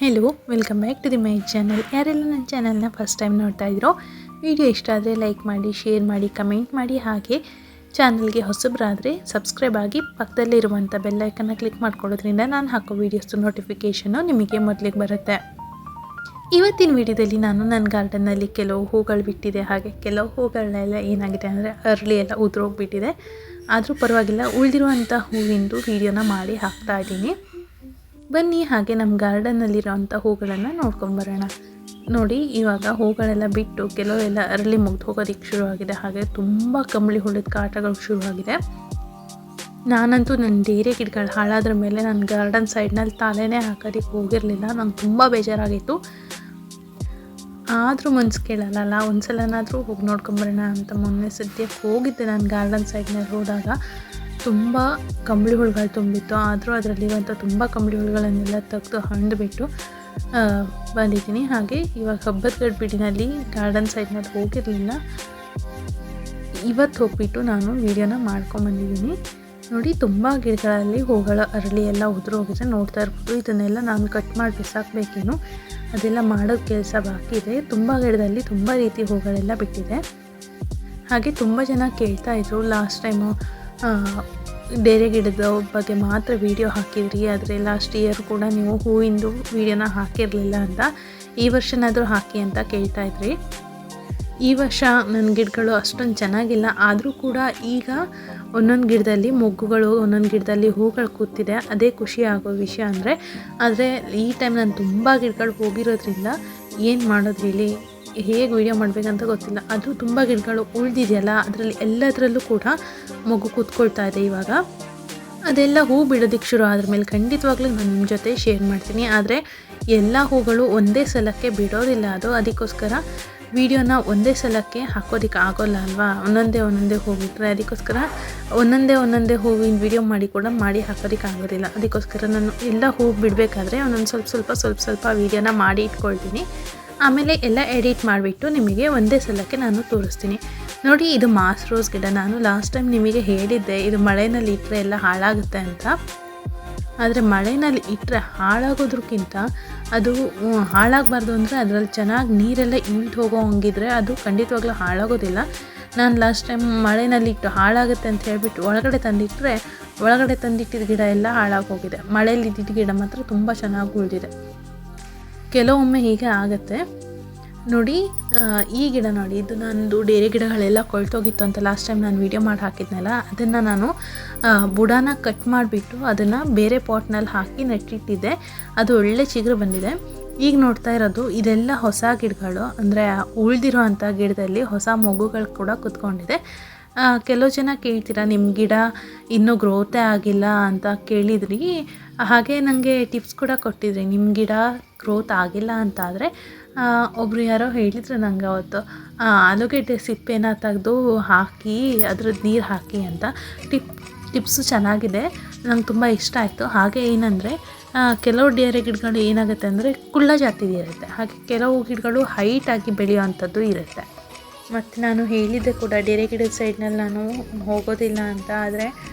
Hello welcome back to the my channel. ಯಾರೆಲ್ಲ ನನ್ನ ಚಾನಲ್ನ ಫಸ್ಟ್ ಟೈಮ್ ನೋಡ್ತಾ ಇದ್ರೋ ವಿಡಿಯೋ ಇಷ್ಟ ಆದರೆ ಲೈಕ್ ಮಾಡಿ, ಶೇರ್ ಮಾಡಿ, ಕಮೆಂಟ್ ಮಾಡಿ. ಹಾಗೆ ಚಾನಲ್ಗೆ ಹೊಸಬರಾದರೆ ಸಬ್ಸ್ಕ್ರೈಬ್ ಆಗಿ ಪಕ್ಕದಲ್ಲಿರುವಂಥ ಬೆಲ್ಲೈಕನ್ನ ಕ್ಲಿಕ್ ಮಾಡ್ಕೊಳ್ಳೋದ್ರಿಂದ ನಾನು ಹಾಕೋ ವೀಡಿಯೋಸ್ ನೋಟಿಫಿಕೇಷನ್ನು ನಿಮಗೆ ಮೊದಲಿಗೆ ಬರುತ್ತೆ. ಇವತ್ತಿನ ವಿಡಿಯೋದಲ್ಲಿ ನಾನು ನನ್ನ ಗಾರ್ಡನ್ನಲ್ಲಿ ಕೆಲವು ಹೂಗಳು ಬಿಟ್ಟಿದೆ. ಹಾಗೆ ಕೆಲವು ಹೂಗಳನ್ನೆಲ್ಲ ಏನಾಗಿದೆ ಅಂದರೆ ಅರ್ಲಿ ಎಲ್ಲ ಉದುರೋಗ್ಬಿಟ್ಟಿದೆ. ಆದರೂ ಪರವಾಗಿಲ್ಲ, ಉಳಿದಿರುವಂಥ ಹೂವಿಂದು ವೀಡಿಯೋನ ಮಾಡಿ ಹಾಕ್ತಾ ಇದ್ದೀನಿ. ಬನ್ನಿ ಹಾಗೆ ನಮ್ಮ ಗಾರ್ಡನ್ನಲ್ಲಿರೋವಂಥ ಹೂಗಳನ್ನು ನೋಡ್ಕೊಂಬರೋಣ. ನೋಡಿ, ಇವಾಗ ಹೂಗಳೆಲ್ಲ ಬಿಟ್ಟು ಕೆಲವೆಲ್ಲ ಅರಳಿ ಮುಗ್ದು ಹೋಗೋದಕ್ಕೆ ಶುರುವಾಗಿದೆ. ಹಾಗೆ ತುಂಬ ಕಂಬಳಿ ಹುಳಿದ ಕಾಟಗಳು ಶುರುವಾಗಿದೆ. ನಾನಂತೂ ನನ್ನ ಡೇರೆ ಗಿಡಗಳು ಹಾಳಾದ್ರ ಮೇಲೆ ನನ್ನ ಗಾರ್ಡನ್ ಸೈಡ್ನಲ್ಲಿ ತಲೆನೇ ಹಾಕೋದಕ್ಕೆ ಹೋಗಿರಲಿಲ್ಲ. ನಂಗೆ ತುಂಬ ಬೇಜಾರಾಗಿತ್ತು. ಆದರೂ ಮನ್ಸು ಕೇಳಲ್ಲ, ಒಂದು ಸಲನಾದರೂ ಹೋಗಿ ನೋಡ್ಕೊಂಬರೋಣ ಅಂತ ಮೊನ್ನೆ ಸದ್ಯಕ್ಕೆ ಹೋಗಿದ್ದೆ. ನಾನು ಗಾರ್ಡನ್ ಸೈಡ್ನಲ್ಲಿ ಹೋದಾಗ ತುಂಬ ಕಂಬಳಿ ಹುಳುಗಳು ತುಂಬಿತ್ತು. ಆದರೂ ಅದರಲ್ಲಿರುವಂಥ ತುಂಬ ಕಂಬಳಿ ಹುಳುಗಳನ್ನೆಲ್ಲ ತೆಗೆದು ಹಣ್ಣುಬಿಟ್ಟು ಬಂದಿದ್ದೀನಿ. ಹಾಗೆ ಇವಾಗ ಹಬ್ಬದ ಗಡ್ಬಿಡಿನಲ್ಲಿ ಗಾರ್ಡನ್ ಸೈಡ್ನಲ್ಲಿ ಹೋಗಿರಲಿಲ್ಲ. ಇವತ್ತು ಹೋಗ್ಬಿಟ್ಟು ನಾನು ವೀಡಿಯೋನ ಮಾಡ್ಕೊಂಬಂದಿದ್ದೀನಿ. ನೋಡಿ, ತುಂಬ ಗಿಡಗಳಲ್ಲಿ ಹೂಗಳ ಅರಳಿ ಎಲ್ಲ ಉದುರೋಗಿದೆ, ನೋಡ್ತಾ ಇರ್ಬೋದು. ಇದನ್ನೆಲ್ಲ ನಾನು ಕಟ್ ಮಾಡಿ ಬಿಸಾಕಬೇಕೇನು, ಅದೆಲ್ಲ ಮಾಡೋದು ಕೆಲಸ ಬಾಕಿ ಇದೆ. ತುಂಬ ಗಿಡದಲ್ಲಿ ತುಂಬ ರೀತಿ ಹೂಗಳೆಲ್ಲ ಬಿಟ್ಟಿದೆ. ಹಾಗೆ ತುಂಬ ಜನ ಕೇಳ್ತಾಯಿದ್ರು, ಲಾಸ್ಟ್ ಟೈಮು ಡೇರೆ ಗಿಡದ ಬಗ್ಗೆ ಮಾತ್ರ ವೀಡಿಯೋ ಹಾಕಿದ್ರಿ, ಆದರೆ ಲಾಸ್ಟ್ ಇಯರ್ ಕೂಡ ನೀವು ಹೂವಿಂದು ವೀಡಿಯೋನ ಹಾಕಿರಲಿಲ್ಲ ಅಂತ. ಈ ವರ್ಷನಾದರೂ ಹಾಕಿ ಅಂತ ಕೇಳ್ತಾಯಿದ್ರಿ. ಈ ವರ್ಷ ನನ್ನ ಗಿಡಗಳು ಅಷ್ಟೊಂದು ಚೆನ್ನಾಗಿಲ್ಲ, ಆದರೂ ಕೂಡ ಈಗ ಒಂದೊಂದು ಗಿಡದಲ್ಲಿ ಮೊಗ್ಗುಗಳು, ಒಂದೊಂದು ಗಿಡದಲ್ಲಿ ಹೂಗಳು ಕೂತಿದೆ. ಅದೇ ಖುಷಿ ಆಗೋ ವಿಷಯ ಆದರೆ ಈ ಟೈಮ್ ನಾನು ತುಂಬ ಗಿಡಗಳು ಹೋಗಿರೋದ್ರಿಂದ ಏನು ಮಾಡೋದು ಹೇಳಿ, ಹೇಗೆ ವೀಡಿಯೋ ಮಾಡಬೇಕಂತ ಗೊತ್ತಿಲ್ಲ. ಅದು ತುಂಬ ಗಿಡಗಳು ಉಳಿದಿದೆಯಲ್ಲ, ಅದರಲ್ಲಿ ಎಲ್ಲದರಲ್ಲೂ ಕೂಡ ಮಗು ಕೂತ್ಕೊಳ್ತಾ ಇದೆ. ಇವಾಗ ಅದೆಲ್ಲ ಹೂ ಬಿಡೋದಕ್ಕೆ ಶುರು ಆದ್ರ ಮೇಲೆ ಖಂಡಿತವಾಗ್ಲೂ ನಾನು ನಿಮ್ಮ ಜೊತೆ ಶೇರ್ ಮಾಡ್ತೀನಿ. ಆದರೆ ಎಲ್ಲ ಹೂಗಳು ಒಂದೇ ಸಲಕ್ಕೆ ಬಿಡೋದಿಲ್ಲ. ಅದಕ್ಕೋಸ್ಕರ ವೀಡಿಯೋನ ಒಂದೇ ಸಲಕ್ಕೆ ಹಾಕೋದಕ್ಕೆ ಆಗೋಲ್ಲ ಅಲ್ವಾ, ಒಂದೊಂದೇ ಹೂ ಬಿಟ್ಟರೆ. ಅದಕ್ಕೋಸ್ಕರ ಒಂದೊಂದೇ ಹೂವಿನ ವೀಡಿಯೋ ಮಾಡಿ ಹಾಕೋದಕ್ಕೆ ಆಗೋದಿಲ್ಲ. ಅದಕ್ಕೋಸ್ಕರ ನಾನು ಎಲ್ಲ ಹೂ ಬಿಡಬೇಕಾದ್ರೆ ಒಂದೊಂದು ಸ್ವಲ್ಪ ವೀಡಿಯೋನ ಮಾಡಿ ಇಟ್ಕೊಳ್ತೀನಿ. ಆಮೇಲೆ ಎಲ್ಲ ಎಡಿಟ್ ಮಾಡಿಬಿಟ್ಟು ನಿಮಗೆ ಒಂದೇ ಸಲಕ್ಕೆ ನಾನು ತೋರಿಸ್ತೀನಿ. ನೋಡಿ, ಇದು ಮಾಸ್ ರೋಸ್ ಗಿಡ. ನಾನು ಲಾಸ್ಟ್ ಟೈಮ್ ನಿಮಗೆ ಹೇಳಿದ್ದೆ ಇದು ಮಳೆಯಲ್ಲಿ ಇಟ್ಟರೆ ಎಲ್ಲ ಹಾಳಾಗುತ್ತೆ ಅಂತ. ಆದರೆ ಮಳೆಯಲ್ಲಿ ಇಟ್ಟರೆ ಹಾಳಾಗೋದ್ರಕ್ಕಿಂತ ಅದು ಹಾಳಾಗಬಾರ್ದು ಅಂದರೆ ಅದರಲ್ಲಿ ಚೆನ್ನಾಗಿ ನೀರೆಲ್ಲ ಇಳ್ದು ಹೋಗೋ ಹಂಗಿದ್ರೆ ಅದು ಖಂಡಿತವಾಗ್ಲೂ ಹಾಳಾಗೋದಿಲ್ಲ. ನಾನು ಲಾಸ್ಟ್ ಟೈಮ್ ಮಳೆಯಲ್ಲಿ ಇಟ್ಟು ಹಾಳಾಗುತ್ತೆ ಅಂತ ಹೇಳಿಬಿಟ್ಟು ಒಳಗಡೆ ತಂದಿಟ್ಟಿದ್ದ ಗಿಡ ಎಲ್ಲ ಹಾಳಾಗೋಗಿದೆ. ಮಳೆಯಲ್ಲಿ ಇದ್ದಿದ್ದ ಗಿಡ ಮಾತ್ರ ತುಂಬ ಚೆನ್ನಾಗಿ ಉಳಿದಿದೆ. ಕೆಲವೊಮ್ಮೆ ಹೀಗೆ ಆಗುತ್ತೆ. ನೋಡಿ, ಈ ಗಿಡ ನೋಡಿ, ಇದು ನಂದು ಡೇರೆ ಗಿಡಗಳೆಲ್ಲ ಕೊಳ್ತೋಗಿತ್ತು ಅಂತ ಲಾಸ್ಟ್ ಟೈಮ್ ನಾನು ವೀಡಿಯೋ ಮಾಡಿ ಹಾಕಿದ್ನಲ್ಲ, ಅದನ್ನು ನಾನು ಬುಡಾನ ಕಟ್ ಮಾಡಿಬಿಟ್ಟು ಅದನ್ನು ಬೇರೆ ಪಾಟ್ನಲ್ಲಿ ಹಾಕಿ ನೆಟ್ಟಿಟ್ಟಿದ್ದೆ. ಅದು ಒಳ್ಳೆ ಚಿಗುರು ಬಂದಿದೆ. ಈಗ ನೋಡ್ತಾ ಇರೋದು ಇದೆಲ್ಲ ಹೊಸ ಗಿಡಗಳು, ಅಂದರೆ ಉಳಿದಿರೋ ಅಂಥ ಗಿಡದಲ್ಲಿ ಹೊಸ ಮಗುಗಳು ಕೂಡ ಕೂತ್ಕೊಂಡಿದೆ. ಕೆಲವು ಜನ ಕೇಳ್ತೀರಾ, ನಿಮ್ಮ ಗಿಡ ಇನ್ನೂ ಗ್ರೋತೇ ಆಗಿಲ್ಲ ಅಂತ ಕೇಳಿದ್ರಿ. ಹಾಗೆ ನನಗೆ ಟಿಪ್ಸ್ ಕೂಡ ಕೊಟ್ಟಿದ್ರಿ, ನಿಮ್ಮ ಗಿಡ ಗ್ರೋತ್ ಆಗಿಲ್ಲ ಅಂತ ಆದರೆ. ಒಬ್ಬರು ಯಾರೋ ಹೇಳಿದ್ರು ನನಗೆ ಅವತ್ತು, ಆಲೂಗೆಡ್ಡೆ ಸಿಪ್ಪೆನ ತೆಗೆದು ಹಾಕಿ ಅದ್ರದ್ದು ನೀರು ಹಾಕಿ ಅಂತ. ಟಿಪ್ಸು ಚೆನ್ನಾಗಿದೆ, ನಂಗೆ ತುಂಬ ಇಷ್ಟ ಆಯಿತು. ಹಾಗೆ ಏನಂದರೆ ಕೆಲವು ಡೇರೆ ಗಿಡಗಳು ಏನಾಗುತ್ತೆ ಅಂದರೆ ಕುಳ್ಳ ಜಾತಿದು ಇರುತ್ತೆ. ಹಾಗೆ ಕೆಲವು ಗಿಡಗಳು ಹೈಟಾಗಿ ಬೆಳೆಯೋ ಅಂಥದ್ದು ಇರುತ್ತೆ. ಮತ್ತು ನಾನು ಹೇಳಿದ್ದೆ ಕೂಡ ಡೇರೆ ಗಿಡದ ಸೈಡ್ನಲ್ಲಿ ನಾನು ಹೋಗೋದಿಲ್ಲ ಅಂತ. ಆದರೆ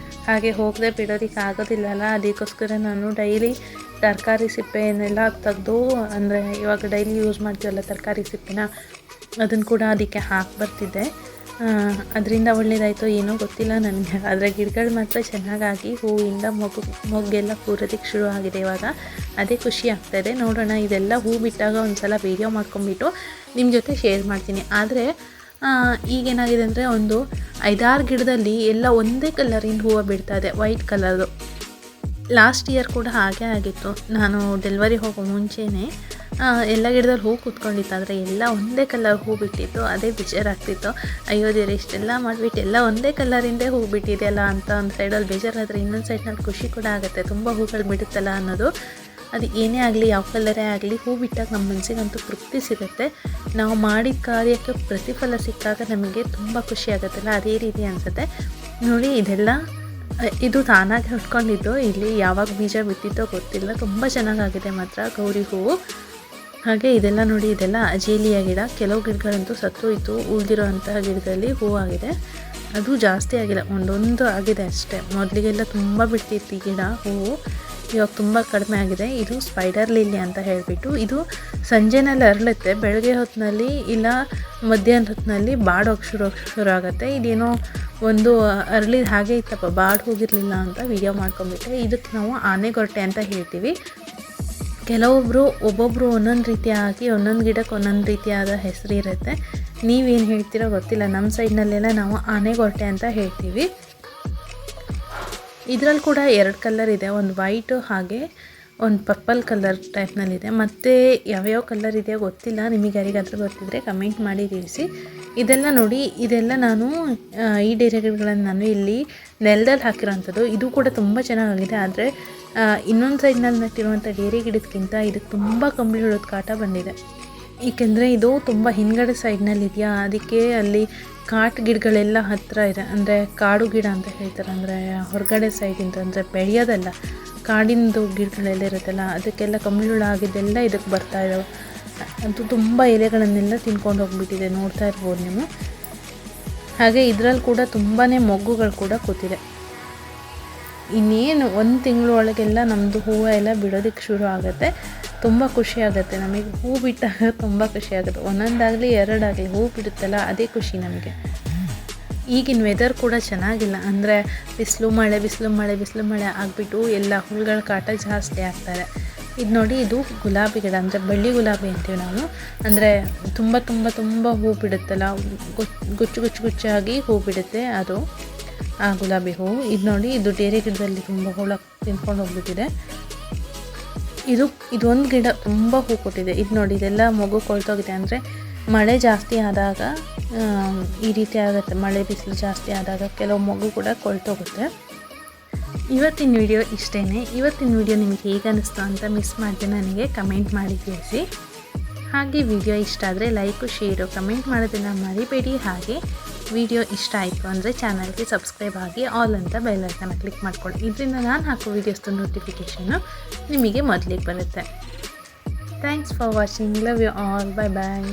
ಹಾಗೆ ಹೋಗದೆ ಬಿಡೋದಕ್ಕೆ ಆಗೋದಿಲ್ಲಲ್ಲ, ಅದಕ್ಕೋಸ್ಕರ ನಾನು ಡೈಲಿ ತರಕಾರಿ ಸಿಪ್ಪೆಯನ್ನೆಲ್ಲ ತೆಗೆದು, ಅಂದರೆ ಇವಾಗ ಡೈಲಿ ಯೂಸ್ ಮಾಡ್ತೀವಲ್ಲ ತರಕಾರಿ ಸಿಪ್ಪೆನ, ಅದನ್ನು ಕೂಡ ಅದಕ್ಕೆ ಹಾಕಿ ಬರ್ತಿದ್ದೆ. ಅದರಿಂದ ಒಳ್ಳೆಯದಾಯಿತು ಏನೋ ಗೊತ್ತಿಲ್ಲ ನನಗೆ. ಆದರೆ ಗಿಡಗಳು ಮಾತ್ರ ಚೆನ್ನಾಗಾಗಿ ಹೂವಿಂದ ಮೊಗ್ಗೆಲ್ಲ ಕೂರೋದಕ್ಕೆ ಶುರು ಆಗಿದೆ ಇವಾಗ. ಅದೇ ಖುಷಿ ಆಗ್ತಾಯಿದೆ. ನೋಡೋಣ, ಇದೆಲ್ಲ ಹೂ ಬಿಟ್ಟಾಗ ಒಂದು ಸಲ ವೀಡಿಯೋ ಮಾಡ್ಕೊಂಬಿಟ್ಟು ನಿಮ್ಮ ಜೊತೆ ಶೇರ್ ಮಾಡ್ತೀನಿ. ಆದರೆ ಈಗೇನಾಗಿದೆ ಅಂದರೆ ಒಂದು 5-6 ಗಿಡದಲ್ಲಿ ಎಲ್ಲ ಒಂದೇ ಕಲರಿನ ಹೂವು ಬಿಡ್ತಾಯಿದೆ, ವೈಟ್ ಕಲರ್ದು. ಲಾಸ್ಟ್ ಇಯರ್ ಕೂಡ ಹಾಗೆ ಆಗಿತ್ತು. ನಾನು ಡೆಲಿವರಿ ಹೋಗೋ ಮುಂಚೆನೇ ಎಲ್ಲ ಗಿಡದಲ್ಲಿ ಹೂ ಕೂತ್ಕೊಂಡಿತ್ತು, ಆದರೆ ಎಲ್ಲ ಒಂದೇ ಕಲರ್ ಹೂ ಬಿಟ್ಟಿತ್ತು. ಅದೇ ಬೇಜಾರಾಗ್ತಿತ್ತು. ಅಯ್ಯೋ ದೇವ್ರೆ, ಇಷ್ಟೆಲ್ಲ ಮಾಡಿಬಿಟ್ಟು ಎಲ್ಲ ಒಂದೇ ಕಲರಿಂದೇ ಹೂ ಬಿಟ್ಟಿದೆಯಲ್ಲ ಅಂತ ಒಂದು ಸೈಡಲ್ಲಿ ಬೇಜಾರಾದರೆ, ಇನ್ನೊಂದು ಸೈಡ್ನಲ್ಲಿ ಖುಷಿ ಕೂಡ ಆಗುತ್ತೆ, ತುಂಬ ಹೂಗಳು ಬಿಡುತ್ತಲ್ಲ ಅನ್ನೋದು. ಅದು ಏನೇ ಆಗಲಿ, ಯಾವ ಕಲರೇ ಆಗಲಿ, ಹೂ ಬಿಟ್ಟಾಗ ನಮ್ಮ ಮನಸ್ಸಿಗಂತೂ ತೃಪ್ತಿ ಸಿಗುತ್ತೆ. ನಾವು ಮಾಡಿದ ಕಾರ್ಯಕ್ಕೆ ಪ್ರತಿಫಲ ಸಿಕ್ಕಾಗ ನಮಗೆ ತುಂಬ ಖುಷಿ ಆಗುತ್ತಲ್ಲ, ಅದೇ ರೀತಿ ಅನಿಸುತ್ತೆ. ನೋಡಿ, ಇದು ತಾನಾಗಿ ಹುಟ್ಕೊಂಡಿದ್ದು. ಇಲ್ಲಿ ಯಾವಾಗ ಬೀಜ ಬಿತ್ತಿದ್ದೋ ಗೊತ್ತಿಲ್ಲ. ತುಂಬ ಚೆನ್ನಾಗಾಗಿದೆ ಮಾತ್ರ ಗೌರಿ ಹೂವು. ಹಾಗೆ ಇದೆಲ್ಲ ನೋಡಿ, ಇದೆಲ್ಲ ಅಜೇಲಿಯಾ ಗಿಡ. ಕೆಲವು ಗಿಡಗಳಂತೂ ಸತ್ತೋಯಿತು. ಉಳಿದಿರೋ ಅಂತಹ ಗಿಡದಲ್ಲಿ ಹೂವಾಗಿದೆ. ಅದು ಜಾಸ್ತಿ ಆಗಿಲ್ಲ, ಒಂದೊಂದು ಆಗಿದೆ ಅಷ್ಟೇ. ಮೊದಲಿಗೆಲ್ಲ ತುಂಬ ಬಿಡ್ತಿತ್ತು ಈ ಗಿಡ ಹೂವು. ಇವಾಗ ತುಂಬ ಕಡಿಮೆ ಆಗಿದೆ. ಇದು ಸ್ಪೈಡರ್ ಲಿಲ್ಲಿ ಅಂತ ಹೇಳಿಬಿಟ್ಟು ಇದು ಸಂಜೆನಲ್ಲಿ ಅರಳುತ್ತೆ, ಬೆಳಗ್ಗೆ ಹೊತ್ತಿನಲ್ಲಿ ಇಲ್ಲ ಮಧ್ಯಾಹ್ನ ಹೊತ್ತಿನಲ್ಲಿ ಬಾಡೋಗಿ ಶುರು ಆಗುತ್ತೆ. ಇದೇನೋ ಒಂದು ಅರಳಿದ ಹಾಗೆ ಇತ್ತಪ್ಪ, ಬಾಡ್ ಹೋಗಿರಲಿಲ್ಲ ಅಂತ ವಿಡಿಯೋ ಮಾಡ್ಕೊಂಬಿಟ್ಟೆ. ಇದಕ್ಕೆ ನಾವು ಆನೆಗೊರಟೆ ಅಂತ ಹೇಳ್ತೀವಿ. ಒಬ್ಬೊಬ್ಬರು ಒಂದೊಂದು ರೀತಿಯಾಗಿ ಒಂದೊಂದು ಗಿಡಕ್ಕೆ ಒಂದೊಂದು ರೀತಿಯಾದ ಹೆಸರು ಇರುತ್ತೆ. ನೀವೇನು ಹೇಳ್ತೀರೋ ಗೊತ್ತಿಲ್ಲ, ನಮ್ಮ ಸೈಡ್ನಲ್ಲೆಲ್ಲ ನಾವು ಆನೆಗೊರಟೆ ಅಂತ ಹೇಳ್ತೀವಿ. ಇದರಲ್ಲಿ ಕೂಡ 2 ಕಲರ್ ಇದೆ, ಒಂದು ವೈಟು ಹಾಗೆ ಒಂದು ಪರ್ಪಲ್ ಕಲರ್ ಟೈಪ್ನಲ್ಲಿದೆ. ಮತ್ತು ಯಾವ್ಯಾವ ಕಲರ್ ಇದೆಯೋ ಗೊತ್ತಿಲ್ಲ, ನಿಮಗೆ ಯಾರಿಗಾದರೂ ಗೊತ್ತಿದ್ದರೆ ಕಮೆಂಟ್ ಮಾಡಿ ತಿಳಿಸಿ. ಇದೆಲ್ಲ ನೋಡಿ, ಇದೆಲ್ಲ ನಾನು ಈ ಡೇರೆ ಗಿಡಗಳನ್ನು ನಾನು ಇಲ್ಲಿ ನೆಲದಲ್ಲಿ ಹಾಕಿರೋಂಥದ್ದು. ಇದು ಕೂಡ ತುಂಬ ಚೆನ್ನಾಗಿದೆ. ಆದರೆ ಇನ್ನೊಂದು ಸೈಡ್ನಲ್ಲಿ ನಟ್ಟಿರುವಂಥ ಡೇರೆ ಗಿಡಕ್ಕಿಂತ ಇದಕ್ಕೆ ತುಂಬ ಕಂಬಳಿ ಹುಳದ ಕಾಟ ಬಂದಿದೆ. ಏಕೆಂದರೆ ಇದು ತುಂಬ ಹಿಂದ್ಗಡೆ ಸೈಡ್ನಲ್ಲಿದೆಯಾ, ಅದಕ್ಕೆ ಅಲ್ಲಿ ಕಾಟು ಗಿಡಗಳೆಲ್ಲ ಹತ್ತಿರ ಇದೆ. ಅಂದರೆ ಕಾಡು ಗಿಡ ಅಂತ ಹೇಳ್ತಾರೆ, ಅಂದರೆ ಹೊರಗಡೆ ಸೈಡಿಂದ, ಅಂದರೆ ಬೆಳೆಯೋದಲ್ಲ, ಕಾಡಿಂದು ಗಿಡಗಳೆಲ್ಲ ಇರುತ್ತಲ್ಲ, ಅದಕ್ಕೆಲ್ಲ ಕಂಬಳಿ ಹುಳ ಆಗಿದ್ದೆಲ್ಲ ಇದಕ್ಕೆ ಬರ್ತಾ ಇದ್ದಾವೆ. ಅದು ತುಂಬ ಎಲೆಗಳನ್ನೆಲ್ಲ ತಿನ್ಕೊಂಡು ಹೋಗ್ಬಿಟ್ಟಿದೆ, ನೋಡ್ತಾ ಇರ್ಬೋದು ನೀವು. ಹಾಗೆ ಇದರಲ್ಲಿ ಕೂಡ ತುಂಬಾ ಮೊಗ್ಗುಗಳು ಕೂಡ ಕೂತಿದೆ. ಇನ್ನೇನು 1 ತಿಂಗಳ ಒಳಗೆಲ್ಲ ನಮ್ಮದು ಹೂವು ಎಲ್ಲ ಬಿಡೋದಕ್ಕೆ ಶುರು ಆಗುತ್ತೆ. ತುಂಬ ಖುಷಿ ಆಗುತ್ತೆ ನಮಗೆ, ಹೂ ಬಿಟ್ಟಾಗ ತುಂಬ ಖುಷಿ ಆಗುತ್ತೆ. ಒಂದೊಂದಾಗಲಿ 2 ಆಗಲಿ ಹೂ ಬಿಡುತ್ತಲ್ಲ, ಅದೇ ಖುಷಿ ನಮಗೆ. ಈಗಿನ ವೆದರ್ ಕೂಡ ಚೆನ್ನಾಗಿಲ್ಲ, ಅಂದರೆ ಬಿಸಿಲು ಮಳೆ ಆಗಿಬಿಟ್ಟು ಎಲ್ಲ ಹುಳುಗಳ ಕಾಟ ಜಾಸ್ತಿ ಆಗ್ತಾರೆ. ಇದು ನೋಡಿ, ಇದು ಗುಲಾಬಿ ಗಿಡ, ಅಂದರೆ ಬಳ್ಳಿ ಗುಲಾಬಿ ಅಂತೀವಿ ನಾವು. ಅಂದರೆ ತುಂಬ ಹೂ ಬಿಡುತ್ತಲ್ಲ, ಗುಚ್ಚಾಗಿ ಹೂ ಬಿಡುತ್ತೆ, ಅದು ಆ ಗುಲಾಬಿ ಹೂವು. ಇದು ನೋಡಿ, ಇದು ಡೇರೆ ಗಿಡದಲ್ಲಿ ತುಂಬ ಹುಳ ತಿನ್ಕೊಂಡು ಹೋಗ್ಬಿಟ್ಟಿದೆ. ಇದೊಂದು ಗಿಡ ತುಂಬ ಹೂ ಕೊಟ್ಟಿದೆ. ಇದು ನೋಡಿ, ಇದೆಲ್ಲ ಮೊಗ್ಗು ಕೊಳ್ತೋಗಿದೆ. ಅಂದರೆ ಮಳೆ ಜಾಸ್ತಿ ಆದಾಗ ಈ ರೀತಿ ಆಗುತ್ತೆ, ಮಳೆ ಬಿಸಿಲು ಜಾಸ್ತಿ ಆದಾಗ ಕೆಲವು ಮೊಗ್ಗು ಕೂಡ ಕೊಳ್ತೋಗುತ್ತೆ. ಇವತ್ತಿನ ವಿಡಿಯೋ ಇಷ್ಟೇ. ಇವತ್ತಿನ ವಿಡಿಯೋ ನಿಮಗೆ ಹೇಗೆ ಅನ್ನಿಸ್ತು ಅಂತ ಮಿಸ್ ಮಾಡಿದೆ ನನಗೆ ಕಮೆಂಟ್ ಮಾಡಿ ತಿಳಿಸಿ. ಹಾಗೆ ವಿಡಿಯೋ ಇಷ್ಟ ಆದರೆ ಲೈಕು, ಶೇರು, ಕಮೆಂಟ್ ಮಾಡೋದನ್ನು ಮರಿಬೇಡಿ. ಹಾಗೆ ವಿಡಿಯೋ ಇಷ್ಟ ಆಯಿತು ಅಂದರೆ ಚಾನಲ್ಗೆ ಸಬ್ಸ್ಕ್ರೈಬ್ ಆಗಿ ಆಲ್ ಅಂತ ಬೆಲ್ ಐಕನ್ನ ಕ್ಲಿಕ್ ಮಾಡ್ಕೊಳ್ಳಿ. ಇದರಿಂದ ನಾನು ಹಾಕೋ ವೀಡಿಯೋಸ್ದು ನೋಟಿಫಿಕೇಷನ್ನು ನಿಮಗೆ ಮೊದಲಿಗೆ ಬರುತ್ತೆ. Thanks for watching. Love you all. Bye bye.